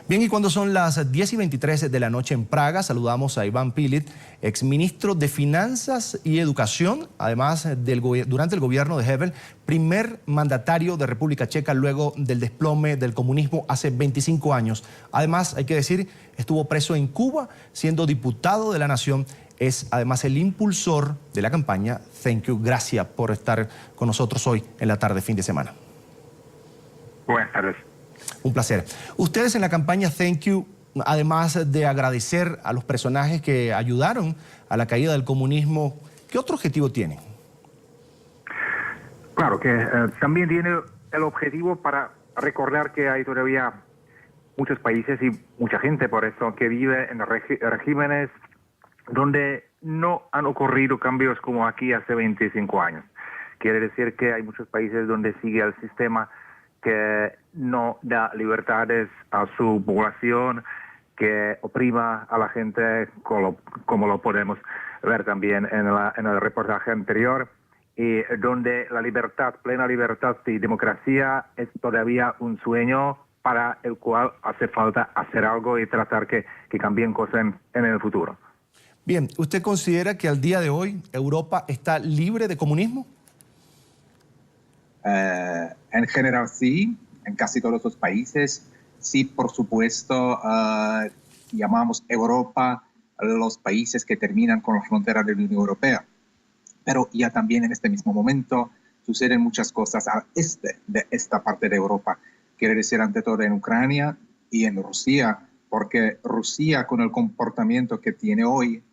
Bien, y cuando son las 10:23 de la noche en Praga, saludamos a Iván Pilík, exministro de Finanzas y Educación, además durante el gobierno de Havel, primer mandatario de República Checa luego del desplome del comunismo hace 25 años. Además, hay que decir, estuvo preso en Cuba, siendo diputado de la Nación. Es además el impulsor de la campaña Thank You. Gracias por estar con nosotros hoy en la tarde, fin de semana. Buenas tardes. Un placer. Ustedes en la campaña Thank You, además de agradecer a los personajes que ayudaron a la caída del comunismo, ¿qué otro objetivo tienen? Claro que también tiene el objetivo para recordar que hay todavía muchos países y mucha gente, por eso, que vive en regímenes donde no han ocurrido cambios como aquí hace 25 años. Quiere decir que hay muchos países donde sigue el sistema que no da libertades a su población, que oprima a la gente, como lo podemos ver también en el reportaje anterior, y donde la libertad, plena libertad y democracia es todavía un sueño para el cual hace falta hacer algo y tratar que cambien cosas en el futuro. Bien, ¿usted considera que al día de hoy Europa está libre de comunismo? En general sí, en casi todos los países. Sí, por supuesto, llamamos Europa los países que terminan con la frontera de la Unión Europea. Pero ya también en este mismo momento suceden muchas cosas al este de esta parte de Europa. Quiere decir ante todo en Ucrania y en Rusia, porque Rusia con el comportamiento que tiene hoy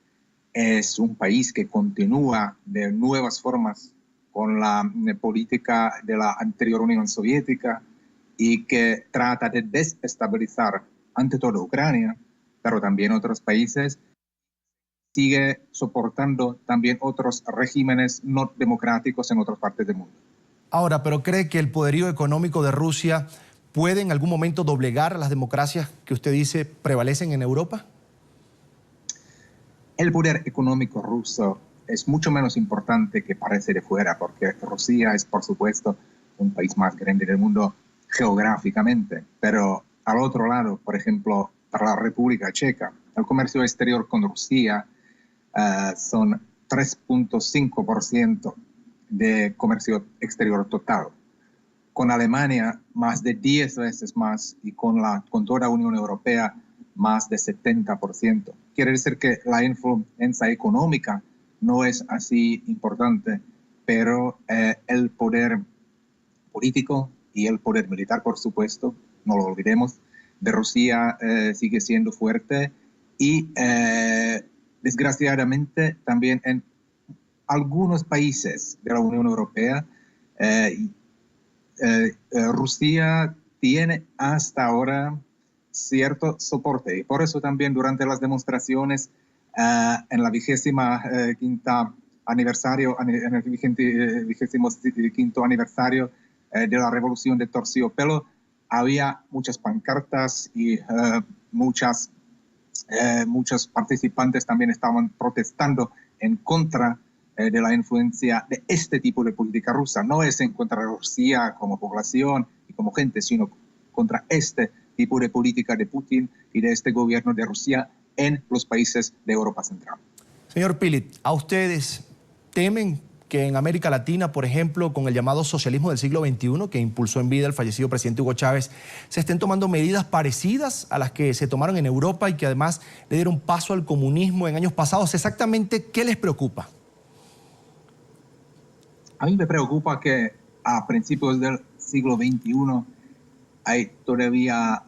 es un país que continúa de nuevas formas con la política de la anterior Unión Soviética y que trata de desestabilizar ante todo Ucrania, pero también otros países. Sigue soportando también otros regímenes no democráticos en otras partes del mundo. Ahora, ¿pero cree que el poderío económico de Rusia puede en algún momento doblegar a las democracias que usted dice prevalecen en Europa? El poder económico ruso es mucho menos importante que parece de fuera, porque Rusia es, por supuesto, un país más grande del mundo geográficamente, pero al otro lado, por ejemplo, para la República Checa, el comercio exterior con Rusia son 3.5% de comercio exterior total. Con Alemania, más de 10 veces más, y con toda la Unión Europea, más de 70%. Quiere decir que la influencia económica no es así importante, pero el poder político y el poder militar, por supuesto, no lo olvidemos, de Rusia sigue siendo fuerte y desgraciadamente también en algunos países de la Unión Europea Rusia tiene hasta ahora cierto soporte y por eso también durante las demostraciones en la 25ª aniversario, en el 25º aniversario de la revolución de Terciopelo, había muchas pancartas y muchos participantes también estaban protestando en contra de la influencia de este tipo de política rusa. No es en contra de Rusia como población y como gente, sino contra este tipo de política de Putin y de este gobierno de Rusia en los países de Europa Central. Señor Pilík, ¿a ustedes temen que en América Latina, por ejemplo, con el llamado socialismo del siglo XXI, que impulsó en vida el fallecido presidente Hugo Chávez, se estén tomando medidas parecidas a las que se tomaron en Europa y que además le dieron paso al comunismo en años pasados? ¿Exactamente qué les preocupa? A mí me preocupa que a principios del siglo XXI hay todavía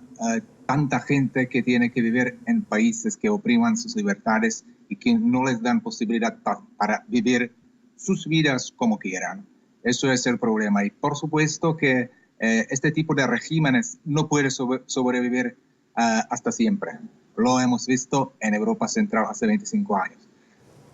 tanta gente que tiene que vivir en países que opriman sus libertades y que no les dan posibilidad para vivir sus vidas como quieran. Eso es el problema. Y por supuesto que este tipo de regímenes no puede sobrevivir hasta siempre. Lo hemos visto en Europa Central hace 25 años.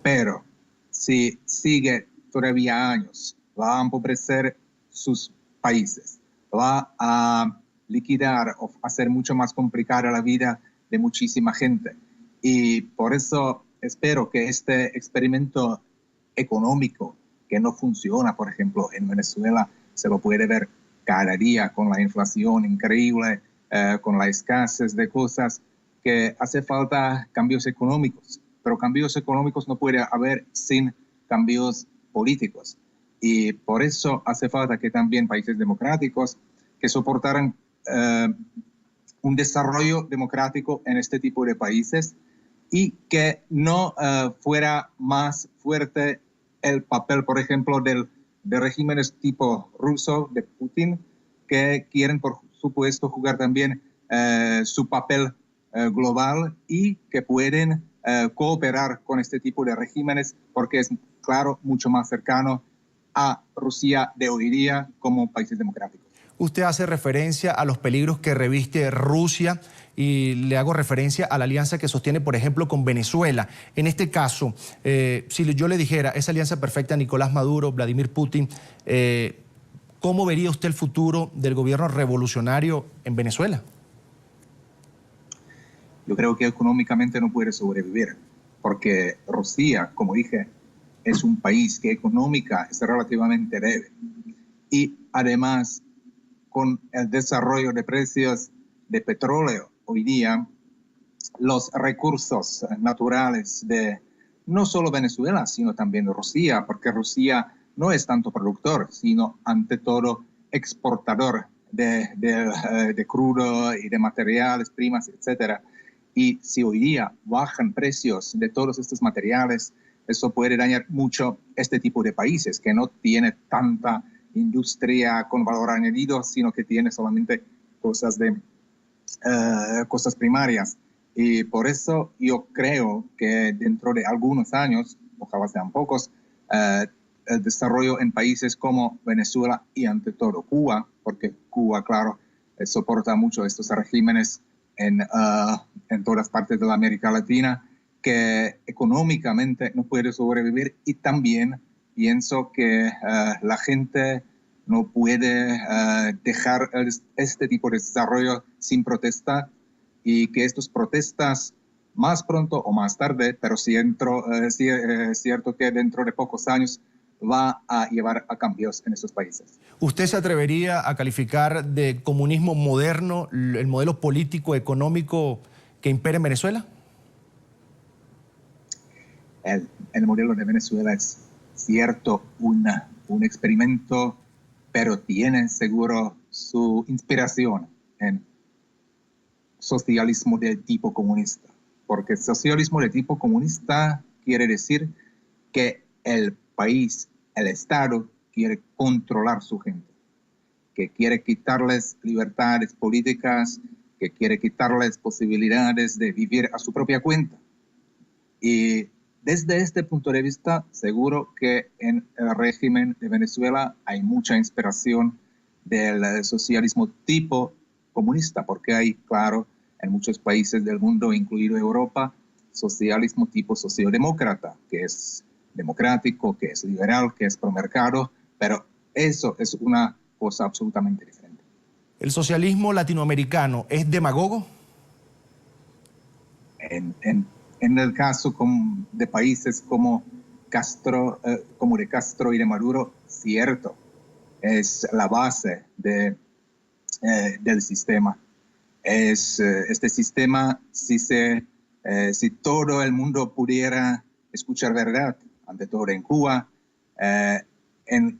Pero si sigue todavía años, va a empobrecer sus países, va a liquidar o hacer mucho más complicada la vida de muchísima gente. Y por eso espero que este experimento económico que no funciona, por ejemplo, en Venezuela, se lo puede ver cada día con la inflación increíble, con la escasez de cosas, que hace falta cambios económicos, pero cambios económicos no puede haber sin cambios políticos. Y por eso hace falta que también países democráticos que soportaran un desarrollo democrático en este tipo de países y que no fuera más fuerte el papel, por ejemplo, de regímenes tipo ruso, de Putin, que quieren, por supuesto, jugar también su papel global y que pueden cooperar con este tipo de regímenes porque es, claro, mucho más cercano a Rusia de hoy día como países democráticos. Usted hace referencia a los peligros que reviste Rusia y le hago referencia a la alianza que sostiene, por ejemplo, con Venezuela. En este caso, si yo le dijera esa alianza perfecta Nicolás Maduro, Vladimir Putin, ¿cómo vería usted el futuro del gobierno revolucionario en Venezuela? Yo creo que económicamente no puede sobrevivir, porque Rusia, como dije, es un país que económica es relativamente débil. Y además, con el desarrollo de precios de petróleo hoy día, los recursos naturales de no solo Venezuela, sino también de Rusia, porque Rusia no es tanto productor, sino ante todo exportador de crudo y de materiales, primas, etc. Y si hoy día bajan precios de todos estos materiales, eso puede dañar mucho este tipo de países que no tiene tanta industria con valor añadido, sino que tiene solamente cosas primarias. Y por eso yo creo que dentro de algunos años, ojalá sean pocos, el desarrollo en países como Venezuela y ante todo Cuba, porque Cuba, claro, soporta mucho estos regímenes en todas partes de la América Latina, que económicamente no puede sobrevivir, y también pienso que la gente no puede dejar este tipo de desarrollo sin protesta, y que estas protestas más pronto o más tarde, pero es cierto que dentro de pocos años va a llevar a cambios en estos países. ¿Usted se atrevería a calificar de comunismo moderno el modelo político, económico que impera en Venezuela? El modelo de Venezuela es cierto un experimento, pero tiene seguro su inspiración en socialismo de tipo comunista, porque socialismo de tipo comunista quiere decir que el país, el Estado, quiere controlar su gente, que quiere quitarles libertades políticas, que quiere quitarles posibilidades de vivir a su propia cuenta. Y desde este punto de vista, seguro que en el régimen de Venezuela hay mucha inspiración del socialismo tipo comunista, porque hay, claro, en muchos países del mundo, incluido Europa, socialismo tipo sociodemócrata, que es democrático, que es liberal, que es promercado, pero eso es una cosa absolutamente diferente. ¿El socialismo latinoamericano es demagogo? En el caso de países como de Castro y de Maduro, cierto, es la base del sistema. Este sistema, si todo el mundo pudiera escuchar verdad, ante todo en Cuba, en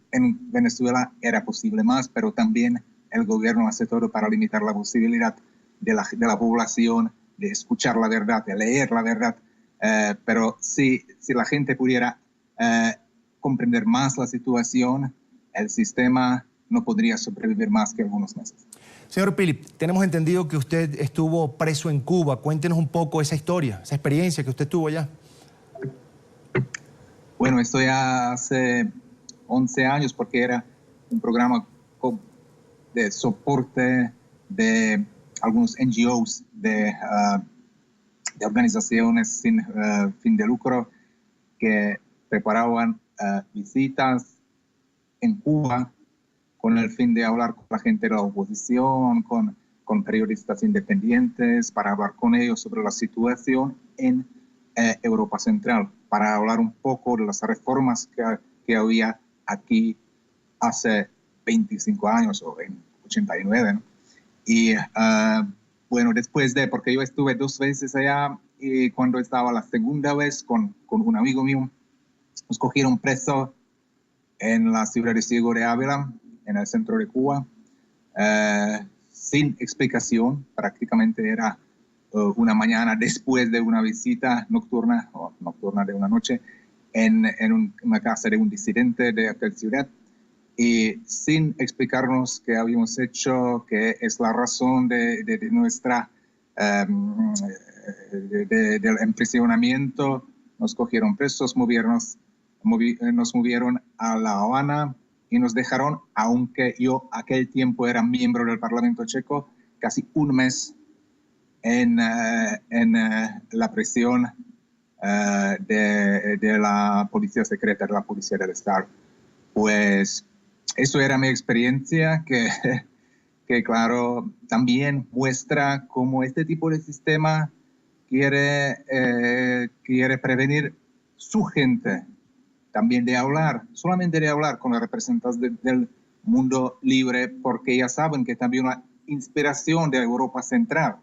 Venezuela era posible más, pero también el gobierno hace todo para limitar la posibilidad de la población de escuchar la verdad, de leer la verdad. Pero si la gente pudiera comprender más la situación, el sistema no podría sobrevivir más que algunos meses. Señor Philip, tenemos entendido que usted estuvo preso en Cuba. Cuéntenos un poco esa historia, esa experiencia que usted tuvo allá. Bueno, esto ya hace 11 años, porque era un programa de soporte de algunos NGOs, de organizaciones sin fin de lucro, que preparaban visitas en Cuba con el fin de hablar con la gente de la oposición, con periodistas independientes, para hablar con ellos sobre la situación en Europa Central, para hablar un poco de las reformas que había aquí hace 25 años o en 89, ¿no? Y bueno, después porque yo estuve 2 veces allá, y cuando estaba la segunda vez con un amigo mío, nos cogieron preso en la ciudad de Ciego de Ávila, en el centro de Cuba, sin explicación. Prácticamente era una mañana después de una visita nocturna, o nocturna de una noche, en una casa de un disidente de aquella ciudad, y sin explicarnos qué habíamos hecho, qué es la razón de nuestra del emprisionamiento. Nos cogieron presos, nos movieron a La Habana y nos dejaron, aunque yo aquel tiempo era miembro del Parlamento checo, casi un mes en la prisión de la policía secreta, de la policía del Estado. Pues eso era mi experiencia, que claro, también muestra cómo este tipo de sistema quiere prevenir su gente también de hablar, solamente de hablar con los representantes del mundo libre, porque ya saben que también una inspiración de Europa Central,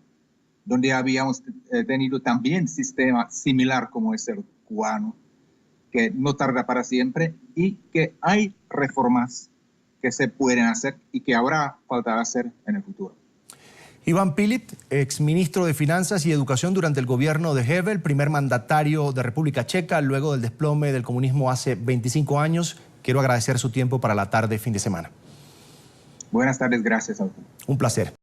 donde habíamos tenido también sistema similar como es el cubano, que no tarda para siempre y que hay reformas que se pueden hacer y que habrá falta hacer en el futuro. Ivan Pilip, exministro de Finanzas y Educación durante el gobierno de Hevel, primer mandatario de República Checa luego del desplome del comunismo hace 25 años. Quiero agradecer su tiempo para la tarde, fin de semana. Buenas tardes, gracias a usted. Un placer.